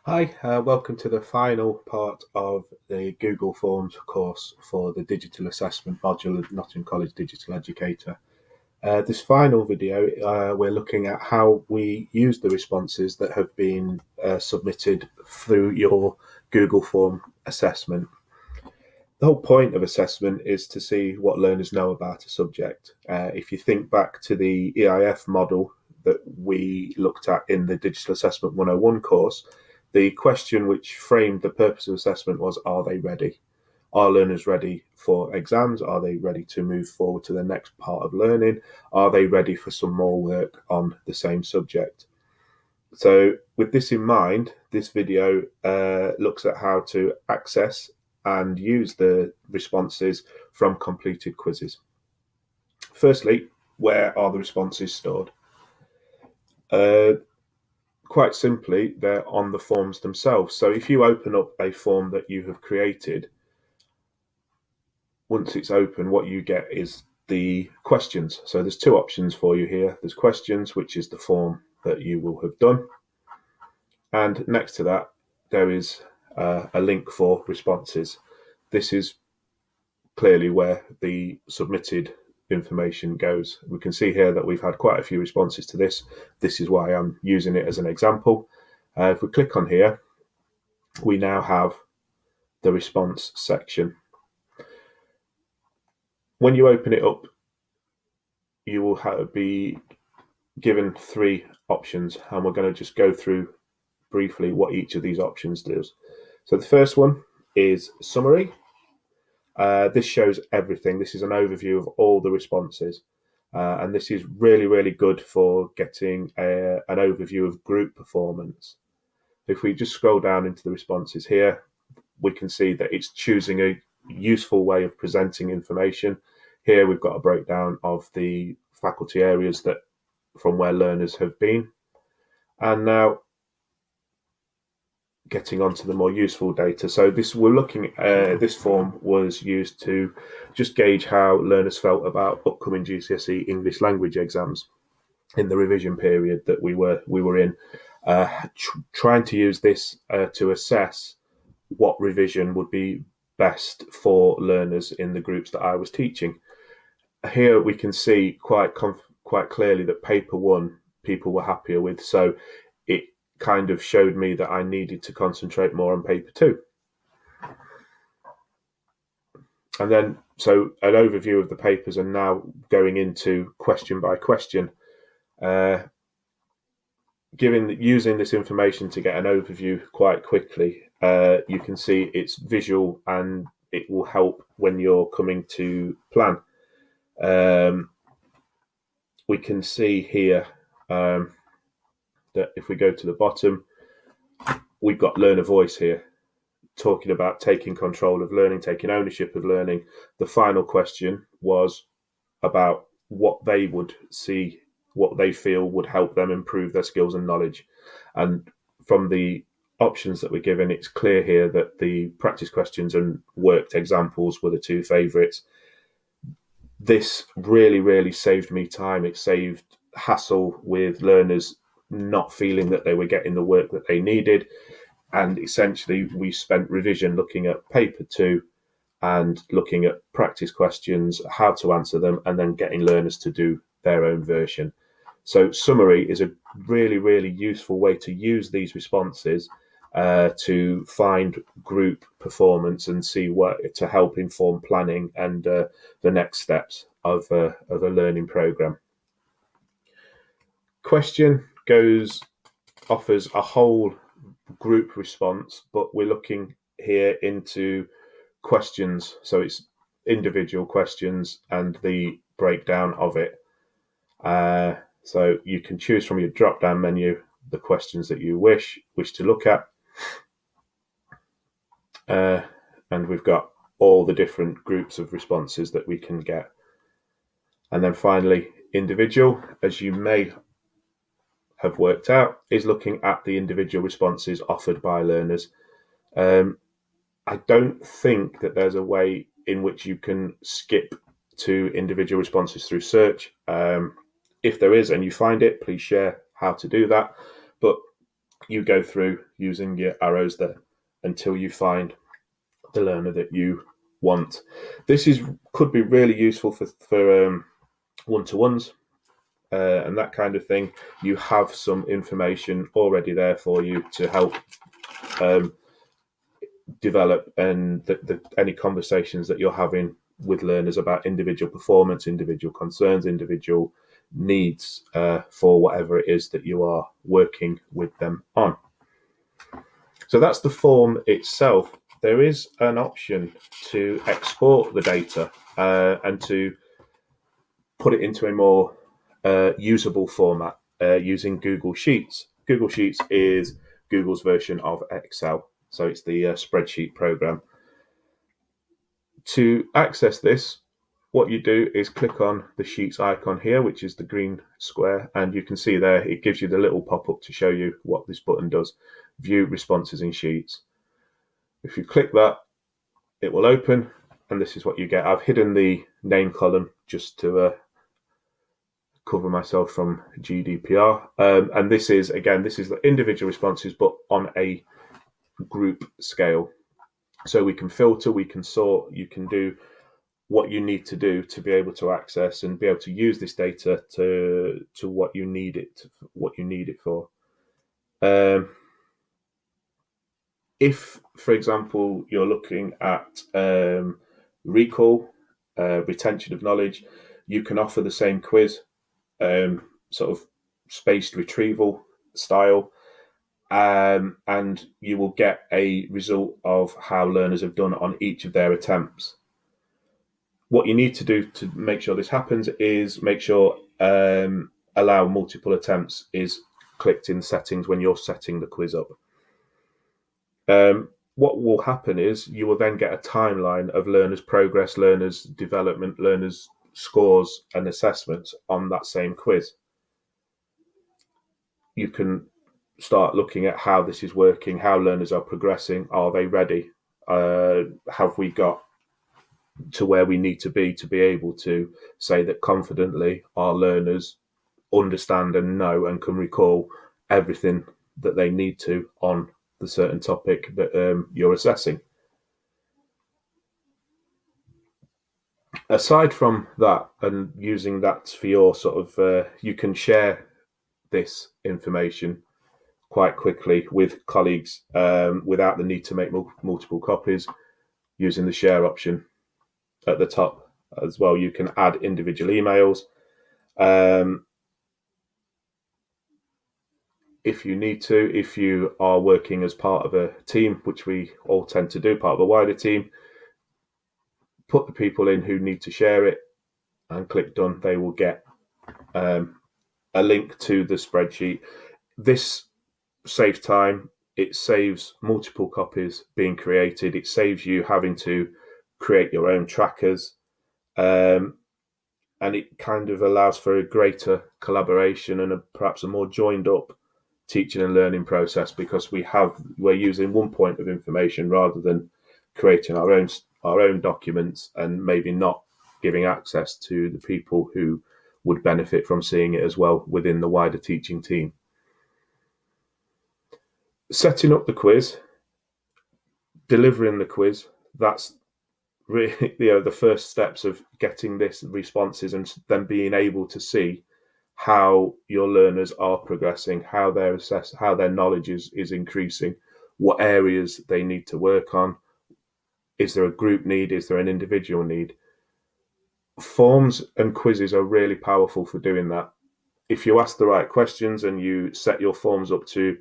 Hi, welcome to the final part of the Google Forms course for the digital assessment module of Nottingham College Digital Educator. This final video, we're looking at how we use the responses that have been submitted through your Google Form assessment. The whole point of assessment is to see what learners know about a subject. If you think back to the EIF model that we looked at in the Digital Assessment 101 course, the question which framed the purpose of assessment was, are they ready? Are learners ready for exams? Are they ready to move forward to the next part of learning? Are they ready for some more work on the same subject? So with this in mind, this video looks at how to access and use the responses from completed quizzes. Firstly, where are the responses stored? Quite simply, they're on the forms themselves. So if you open up a form that you have created, once it's open, what you get is the questions. So there's two options for you here. There's questions, which is the form that you will have done. And next to that, there is a link for responses. This is clearly where the submitted information goes. We can see here that we've had quite a few responses to this. This is why I'm using it as an example. If we click on here, we now have the response section. When you open it up, you will be given three options, and we're going to just go through briefly what each of these options does. So the first one is summary. This shows everything. This is an overview of all the responses. And this is really, really good for getting an overview of group performance. If we just scroll down into the responses here, we can see that it's choosing a useful way of presenting information. Here we've got a breakdown of the faculty areas that from where learners have been. And now getting onto the more useful data. So we're looking at this form was used to just gauge how learners felt about upcoming GCSE English language exams in the revision period that we were in, trying to use this to assess what revision would be best for learners in the groups that I was teaching. Here we can see quite clearly that paper one people were happier with, so it kind of showed me that I needed to concentrate more on paper two. And then, so an overview of the papers, and now going into question by question, using this information to get an overview quite quickly. You can see it's visual and it will help when you're coming to plan. We can see here that if we go to the bottom, we've got learner voice here, talking about taking control of learning, taking ownership of learning. The final question was about what they would see, what they feel would help them improve their skills and knowledge. And from the options that we're given, it's clear here that the practice questions and worked examples were the two favourites. This really, really saved me time. It saved hassle with learners not feeling that they were getting the work that they needed. And essentially, we spent revision looking at paper two and looking at practice questions, how to answer them, and then getting learners to do their own version. So summary is a really, really useful way to use these responses to find group performance and see what to help inform planning and the next steps of a learning program. Question offers a whole group response, but we're looking here into questions, so it's individual questions and the breakdown of it. So you can choose from your drop down menu the questions that you wish to look at, and we've got all the different groups of responses that we can get. And then finally, individual, as you may have worked out, is looking at the individual responses offered by learners. I don't think that there's a way in which you can skip to individual responses through search. If there is and you find it, please share how to do that. But you go through using your arrows there until you find the learner that you want. This could be really useful for one-to-ones and that kind of thing. You have some information already there for you to help develop and any conversations that you're having with learners about individual performance, individual concerns, individual needs for whatever it is that you are working with them on. So that's the form itself. There is an option to export the data and to put it into a more usable format using Google Sheets. Google Sheets is Google's version of Excel, so it's the spreadsheet program. To access this, what you do is click on the Sheets icon here, which is the green square, and you can see there it gives you the little pop-up to show you what this button does. View responses in Sheets. If you click that, it will open, and this is what you get. I've hidden the name column just to cover myself from GDPR. And this is the individual responses, but on a group scale. So we can filter, we can sort, you can do what you need to do to be able to access and be able to use this data to what you need it for. If, for example, you're looking at recall, retention of knowledge, you can offer the same quiz, sort of spaced retrieval style, and you will get a result of how learners have done on each of their attempts. What you need to do to make sure this happens is make sure allow multiple attempts is clicked in settings when you're setting the quiz up. What will happen is you will then get a timeline of learners' progress, learners' development, learners' scores and assessments on that same quiz. You can start looking at how this is working, how learners are progressing, are they ready? Have we got to where we need to be able to say that confidently our learners understand and know and can recall everything that they need to on the certain topic that you're assessing. Aside from that, and using that for your sort of, you can share this information quite quickly with colleagues without the need to make multiple copies using the share option at the top as well. You can add individual emails if you need to. If you are working as part of a team, which we all tend to do, part of a wider team, put the people in who need to share it and click done. They will get a link to the spreadsheet. This saves time. It saves multiple copies being created. It saves you having to create your own trackers. And it kind of allows for a greater collaboration and perhaps a more joined up teaching and learning process, because we're using one point of information rather than creating our own documents and maybe not giving access to the people who would benefit from seeing it as well within the wider teaching team. Setting up the quiz, delivering the quiz, that's really the first steps of getting this responses and then being able to see how your learners are progressing, how they're assessed, how their knowledge is increasing, what areas they need to work on. Is there a group need? Is there an individual need? Forms and quizzes are really powerful for doing that. If you ask the right questions and you set your forms up to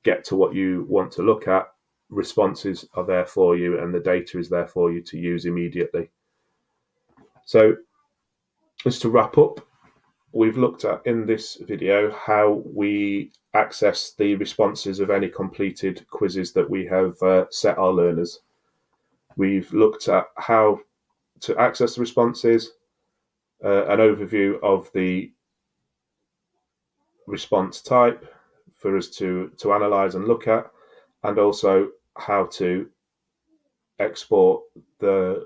get to what you want to look at, responses are there for you and the data is there for you to use immediately. So just to wrap up, we've looked at in this video how we access the responses of any completed quizzes that we have set our learners. We've looked at how to access the responses, an overview of the response type for us to analyze and look at, and also how to export the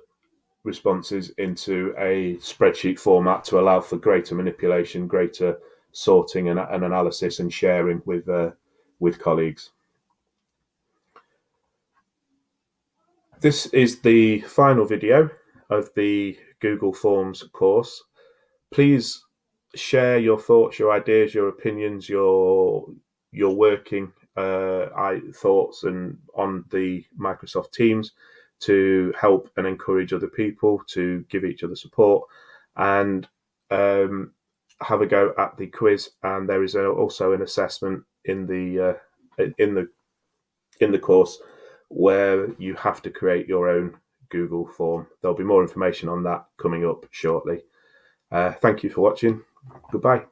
responses into a spreadsheet format to allow for greater manipulation, greater sorting and analysis and sharing with with colleagues. This is the final video of the Google Forms course. Please share your thoughts, your ideas, your opinions, your working thoughts and on the Microsoft Teams to help and encourage other people to give each other support, and have a go at the quiz. And there is also an assessment in the course where you have to create your own Google form. There'll be more information on that coming up shortly. Thank you for watching. Goodbye.